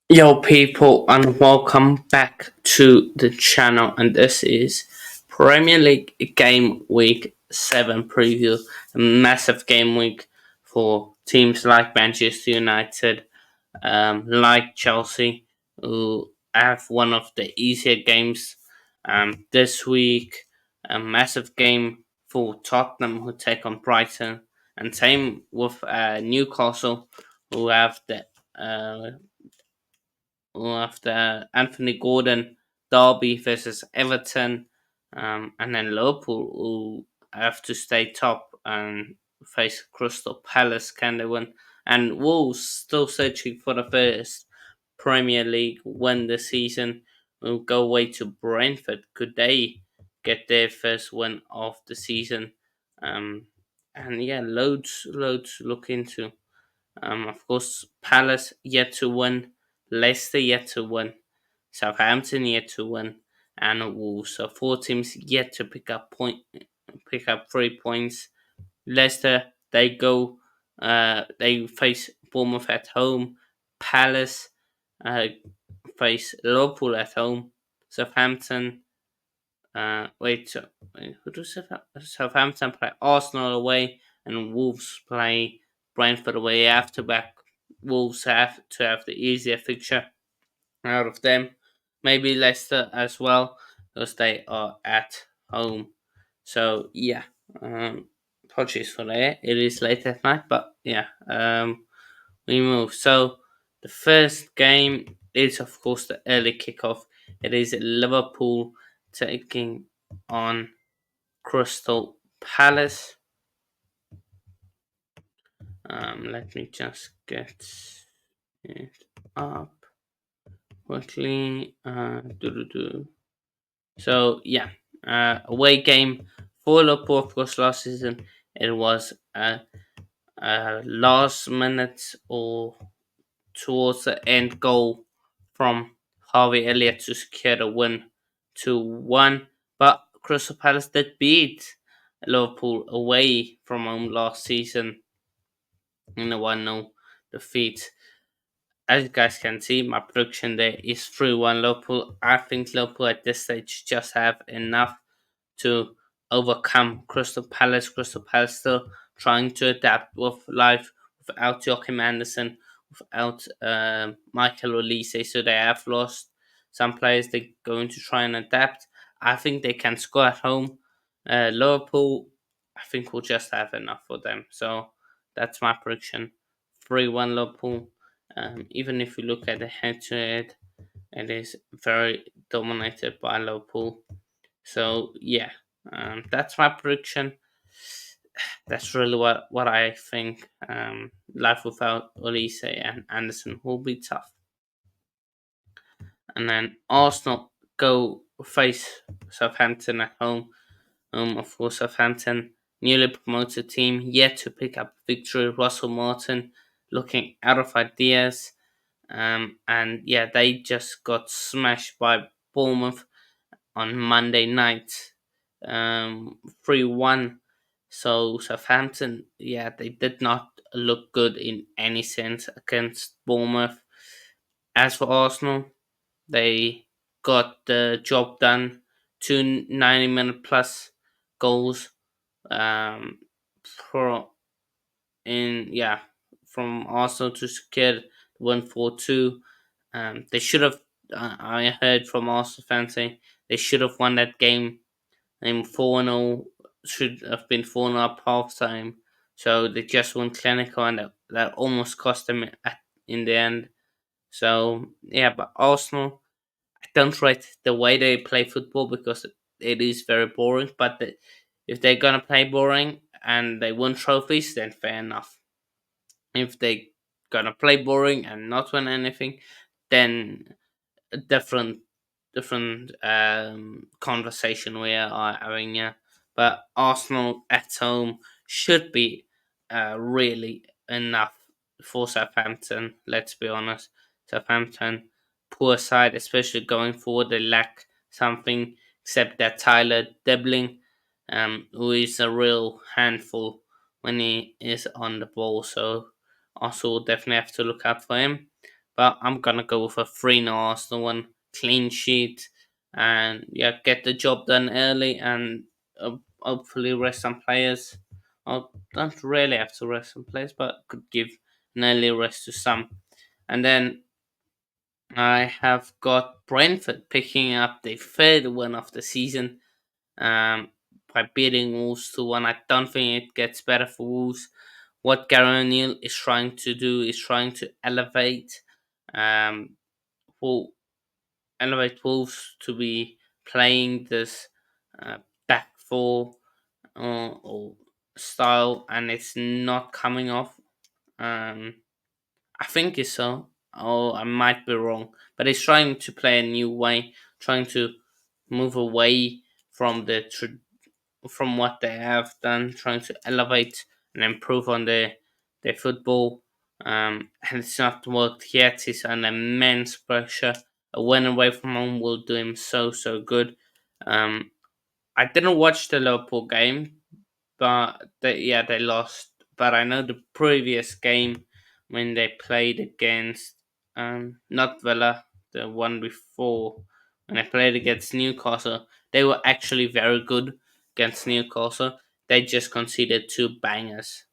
Yo, people, and welcome back to the channel. And this is Premier League Game Week 7 preview. A massive game week for teams like Manchester United, like Chelsea, who have one of the easier games this week. A massive game for Tottenham, who take on Brighton, and same with Newcastle, who have the after Anthony Gordon derby versus Everton, and then Liverpool who have to stay top and face Crystal Palace. Can they win? And Wolves still searching for the first Premier League win this season. Will go away to Brentford. Could they get their first win of the season? Um, and yeah, loads to look into. Of course, Palace yet to win, Leicester yet to win, Southampton yet to win, and Wolves. So four teams yet to pick up 3 points. Leicester they face Bournemouth at home. Palace uh, face Liverpool at home. Southampton who does Southampton play? Arsenal away, and Wolves play Brentford away. After back, Wolves have to have the easier fixture out of them. Maybe Leicester as well, because they are at home. So yeah, apologies for that. It is late at night, but yeah, we move. So the first game is of course the early kickoff. It is Liverpool taking on Crystal Palace. Let me just get it up quickly. So yeah, away game for Liverpool. Of course, last season it was a last minute or towards the end goal from Harvey Elliott to secure the win 2-1. But Crystal Palace did beat Liverpool away from home last season in a 1-0 defeat. As you guys can see, my prediction there is 3-1 Liverpool. I think Liverpool at this stage just have enough to overcome Crystal Palace. Crystal Palace still trying to adapt with life without Joachim Anderson, without Michael Olise, so they have lost some players. They're going to try and adapt. I think they can score at home. Liverpool, I think, will just have enough for them. So that's my prediction: 3-1 Liverpool. Even if you look at the head-to-head, it is very dominated by Liverpool. So yeah, that's my prediction. That's really what I think. Life without Olise and Anderson will be tough. And then Arsenal go face Southampton at home. Of course, Southampton, newly promoted team, yet to pick up victory. Russell Martin looking out of ideas. And yeah, they just got smashed by Bournemouth on Monday night, 3-1. So Southampton, yeah, they did not look good in any sense against Bournemouth. As for Arsenal, they got the job done. Two 90-minute plus goals, um, for in yeah from Arsenal to secure the 1-4-2. They should have. I heard from Arsenal fans saying they should have won that game. And 4-0 should have been 4-0 up half time. So they just went clinical, and that almost cost them in the end. So yeah, but Arsenal, I don't rate the way they play football because it is very boring. But if they're gonna play boring and they win trophies, then fair enough. If they gonna play boring and not win anything, then a different conversation we are having here. But Arsenal at home should be really enough for Southampton. Let's be honest, Southampton poor side, especially going forward. They lack something except that Tyler Debling, who is a real handful when he is on the ball. So also definitely have to look out for him. but I'm gonna go with a 3-0 Arsenal one, clean sheet, and yeah, get the job done early and hopefully rest some players. I don't really have to rest some players, but could give an early rest to some. And then I have got Brentford picking up the third win of the season by beating Wolves 2-1. I don't think it gets better for Wolves. What Gary O'Neill is trying to do is trying to um, Wol- elevate Wolves to be playing this back four or style, and it's not coming off. Um, I think it's so. Oh, I might be wrong, but he's trying to play a new way, trying to move away from from what they have done, trying to elevate and improve on their football. And it's not worked yet. He's under immense pressure. A win away from home will do him so good. Um, I didn't watch the Liverpool game, but they lost. But I know the previous game when they played against not Villa, the one before when they played against Newcastle, they were actually very good against Newcastle. They just conceded two bangers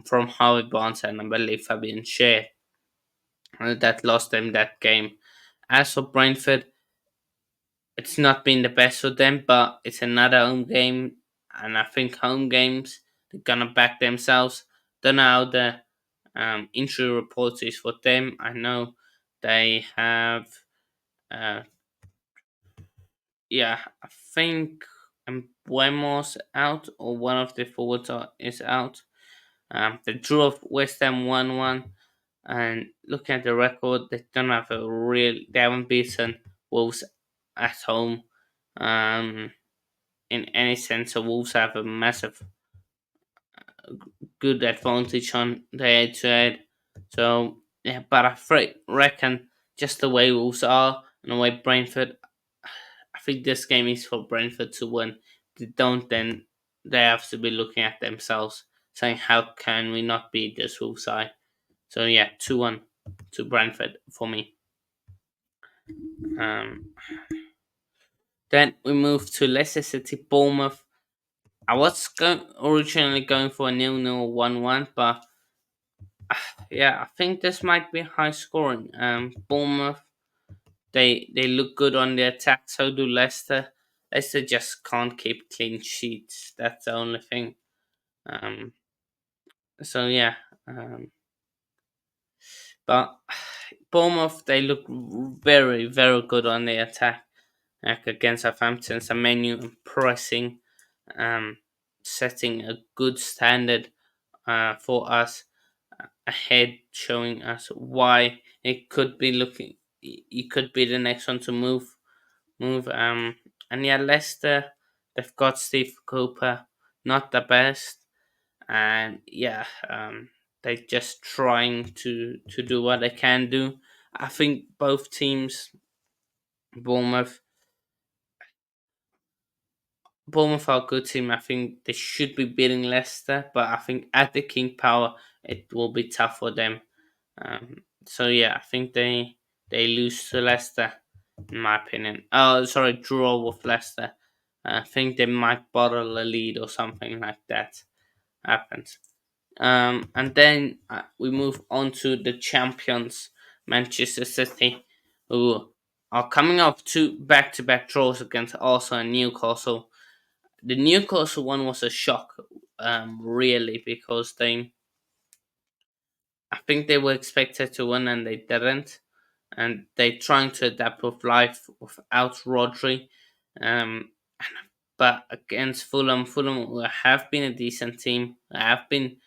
from Harvey Barnes and I believe Fabian Schär that lost them that game. As for Brentford, it's not been the best for them, but it's another home game, and I think home games they're gonna back themselves. Don't know how the injury report is for them. I know they have, uh, yeah, I think Buemo's out or one of the forwards is out. They drew off West Ham 1-1, and looking at the record, they don't have a real. They haven't beaten Wolves at home. Um, in any sense. So Wolves have a massive good advantage on the head to head. So yeah, but reckon just the way Wolves are and the way Brentford, I think this game is for Brentford to win. If they don't, then they have to be looking at themselves, saying how can we not beat this Wolves side? So yeah, 2-1 to Brentford for me. Um, then we move to Leicester City Bournemouth. I was originally going for a 0-0 1-1, but yeah, I think this might be high scoring. Bournemouth, they look good on the attack. So do Leicester. Leicester just can't keep clean sheets. That's the only thing. Um, so yeah, but Bournemouth they look very good on the attack. Like against Southampton, Semenyo and pressing, um, setting a good standard for us ahead, showing us why it could be looking. It could be the next one to move. And yeah, Leicester, they've got Steve Cooper, not the best, and yeah, they're just trying to do what they can do. I think both teams, Bournemouth Bournemouth are a good team. I think they should be beating Leicester, but I think at the King Power it will be tough for them. So yeah, I think they lose to Leicester, in my opinion. Oh, sorry, draw with Leicester. I think they might bottle a lead or something like that happens. And then we move on to the champions, Manchester City, who are coming off two back-to-back draws against Arsenal and Newcastle. The Newcastle one was a shock, really, because I think they were expected to win and they didn't, and they trying to adapt with life without Rodri, um, but against Fulham have been a decent team, have been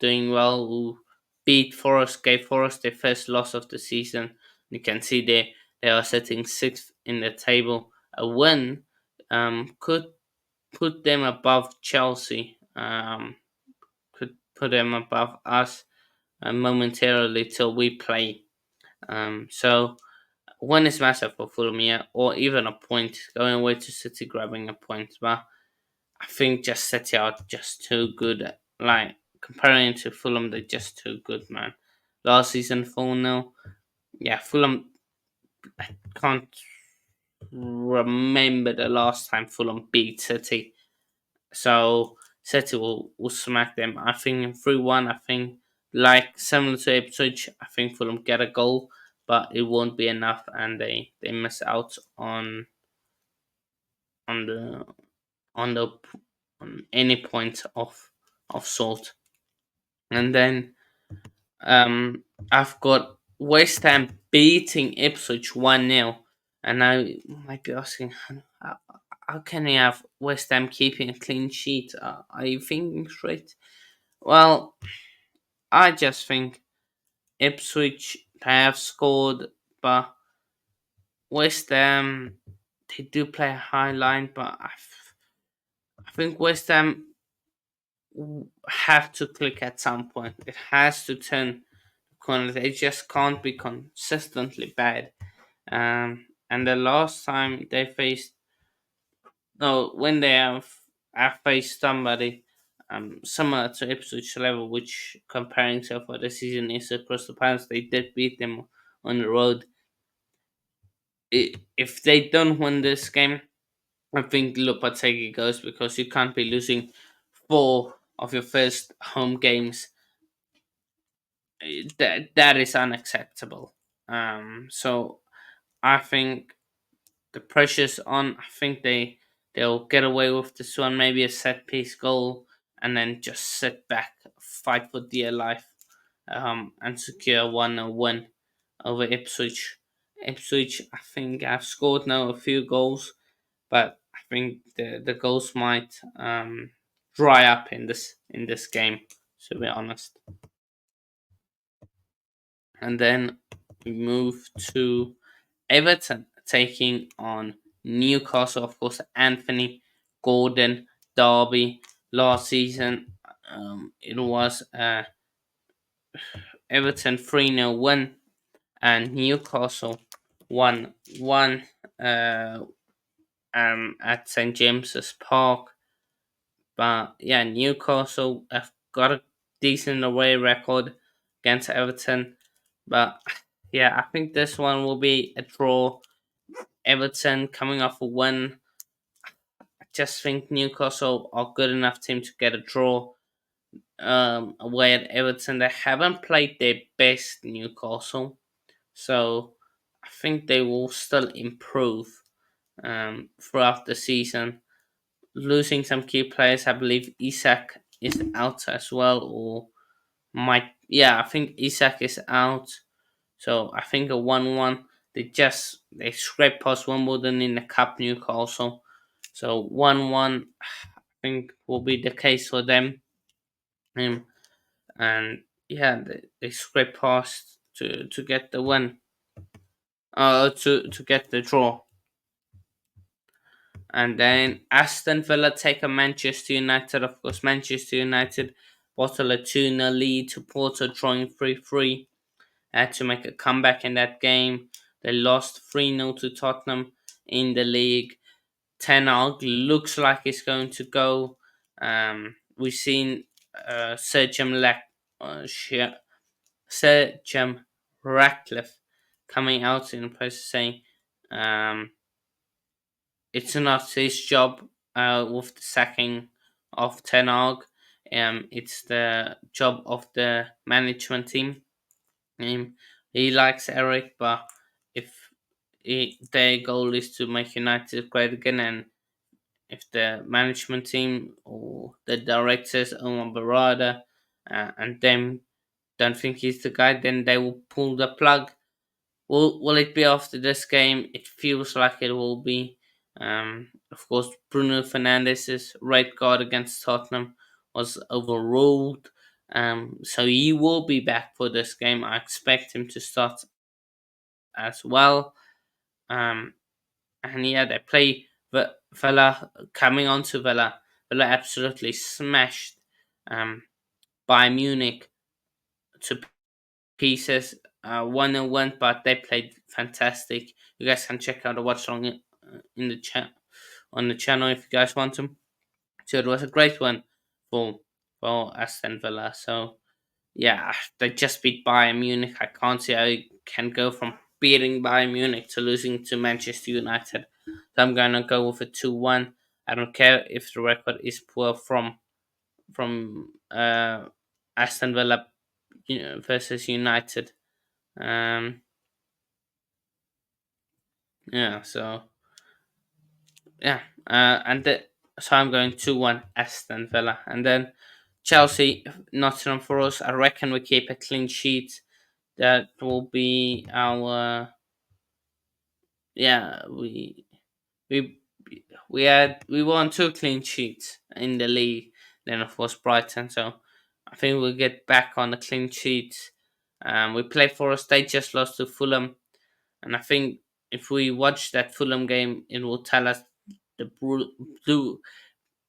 doing well. Who beat Forest, gave Forest their first loss of the season. You can see they are sitting sixth in the table. A win could put them above Chelsea, could put them above us momentarily till we play. So one is massive for Fulham, yeah, or even a point going away to City grabbing a point. But I think just City are just too good. Like comparing to Fulham, they're just too good, man. last season 4-0. Yeah, Fulham, I can't remember the last time Fulham beat City. So City will smack them. I think 3-1. I think, like similar to Ipswich, I think Fulham get a goal, but it won't be enough, and they miss out on the on the on any point of sort. And then I've got West Ham beating Ipswich 1-0, and I might be asking, how can you have West Ham keeping a clean sheet? Are you thinking straight? Well, I just think Ipswich have scored, but West Ham, they do play a high line, but I think West Ham have to click at some point. It has to turn the corner. They just can't be consistently bad. And the last time they faced, no, when they have faced somebody similar to Ipswich level, which comparing so far this season is across the past, they did beat them on the road. If they don't win this game, I think Lopategi goes, because you can't be losing four of your first home games. That is unacceptable. So I think the pressure's on. I think they'll get away with this one, maybe a set piece goal, and then just sit back, fight for dear life, and secure 1-0 win over Ipswich. Ipswich, I think, have scored now a few goals, but I think the goals might dry up in this game. To be honest, and then we move to Everton taking on Newcastle. Of course, Anthony Gordon derby last season. It was Everton 3-0 win, and Newcastle 1-1 at St James's Park. But yeah, Newcastle have got a decent away record against Everton. But yeah, I think this one will be a draw. Everton coming off a win. I just think Newcastle are good enough team to get a draw away at Everton. They haven't played their best, Newcastle, so I think they will still improve throughout the season. Losing some key players, I believe Isak is out as well, or might, yeah, I think Isak is out. So I think a 1-1. They scraped past Wimbledon in the cup, Newcastle. So 1-1, I think, will be the case for them. And yeah, they scraped past to get the win. To get the draw. And then Aston Villa take on Manchester United. Of course, Manchester United bottle a 2-0 lead to Porto, drawing 3-3. Had to make a comeback in that game. They lost 3-0 to Tottenham in the league. Ten Hag looks like it's going to go. We've seen Sir Jim Ratcliffe coming out in the press saying um, it's not his job with the sacking of Ten Hag. It's the job of the management team. He likes Eric, but if their goal is to make United great again, and if the management team or the directors, Omar Barada, and them don't think he's the guy, then they will pull the plug. Will it be after this game? It feels like it will be. Of course, Bruno Fernandes's red card against Tottenham was overruled. So he will be back for this game. I expect him to start as well. Um, and yeah, they play Villa. Coming on to Villa, Villa absolutely smashed Bayern Munich to pieces. 1-1, but they played fantastic. You guys can check out the watch along in the chat on the channel if you guys want to. So it was a great one for Aston Villa. So yeah, they just beat Bayern Munich. I can't see how you can go from beating Bayern Munich to losing to Manchester United. So I'm gonna go with a 2-1. I don't care if the record is poor from Aston Villa, versus United. Um, yeah, so yeah, so I'm going 2-1 Aston Villa, and then Chelsea, Nottingham Forest. I reckon we keep a clean sheet. That will be our yeah we we won two clean sheets in the league. Then of course Brighton. So I think we'll get back on the clean sheets. We play Forest. They just lost to Fulham, and I think if we watch that Fulham game, it will tell us the blue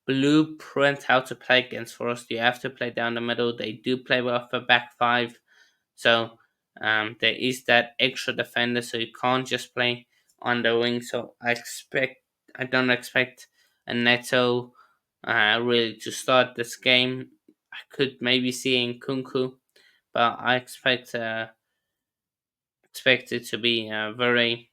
blueprint how to play against Forest. You have to play down the middle. They do play with a back five, so there is that extra defender. So you can't just play on the wing. So I don't expect a Neto really to start this game. I could maybe see in Kunku, but I expect it to be a really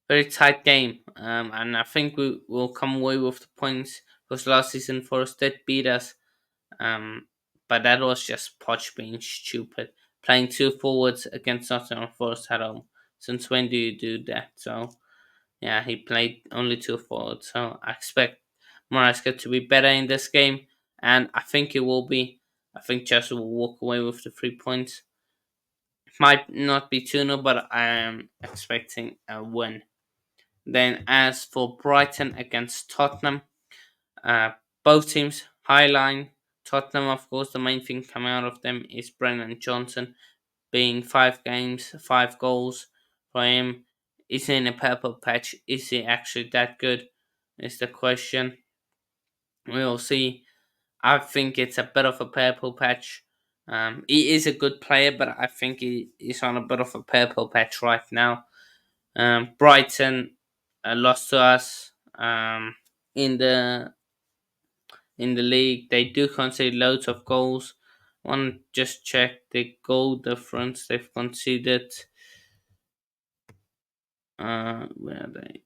very tight game, and I think we will come away with the points because last season Forest did beat us, but that was just Poch being stupid, playing two forwards against Nottingham Forest at home. Since when do you do that? So yeah, he played only two forwards, so I expect Maresca to be better in this game, and I think it will be. I think Chelsea will walk away with the 3 points. It might not be 2-0, but I am expecting a win. Then, as for Brighton against Tottenham, uh, both teams high line. Tottenham, of course, the main thing coming out of them is Brennan Johnson being 5 games, 5 goals for him. Is he in a purple patch? Is he actually that good? Is the question. We'll see. I think it's a bit of a purple patch. He is a good player, but I think he is on a bit of a purple patch right now. Brighton lost to us in the league. They do concede loads of goals. Want to just check the goal difference they've conceded. Where are they?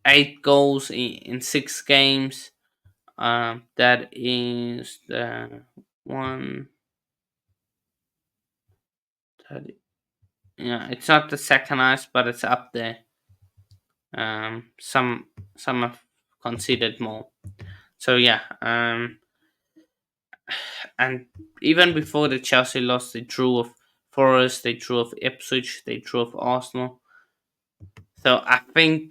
8 goals in 6 games. That is the one. That, yeah, it's not the second highest, but it's up there. Some have conceded more. So yeah, and even before the Chelsea loss, they drew of Forest, they drew of Ipswich, they drew of Arsenal. So I think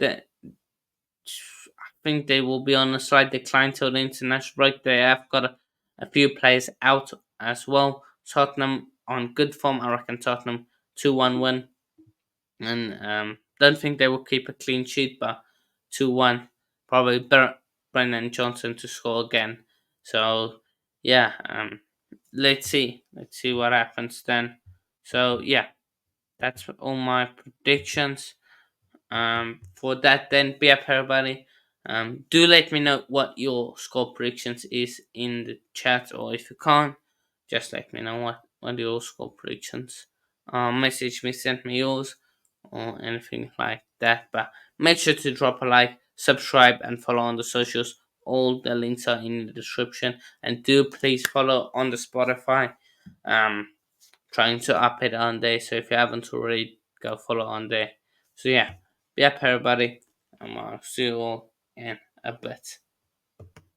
they will be on a slight decline till the international break. They have got a few players out as well. Tottenham on good form. I reckon Tottenham 2-1 win, and don't think they will keep a clean sheet, but 2-1 probably Brennan Johnson to score again. So yeah, let's see what happens then. So yeah, that's all my predictions. For that, then be up, everybody. Do let me know what your score predictions is in the chat, or if you can't, just let me know what your score predictions. Message me, send me yours, or anything like that. But make sure to drop a like, subscribe, and follow on the socials. All the links are in the description, and do please follow on the Spotify. Um, trying to up it on there. So if you haven't already, go follow on there. So yeah, be up everybody. And I'll see you all in a bit.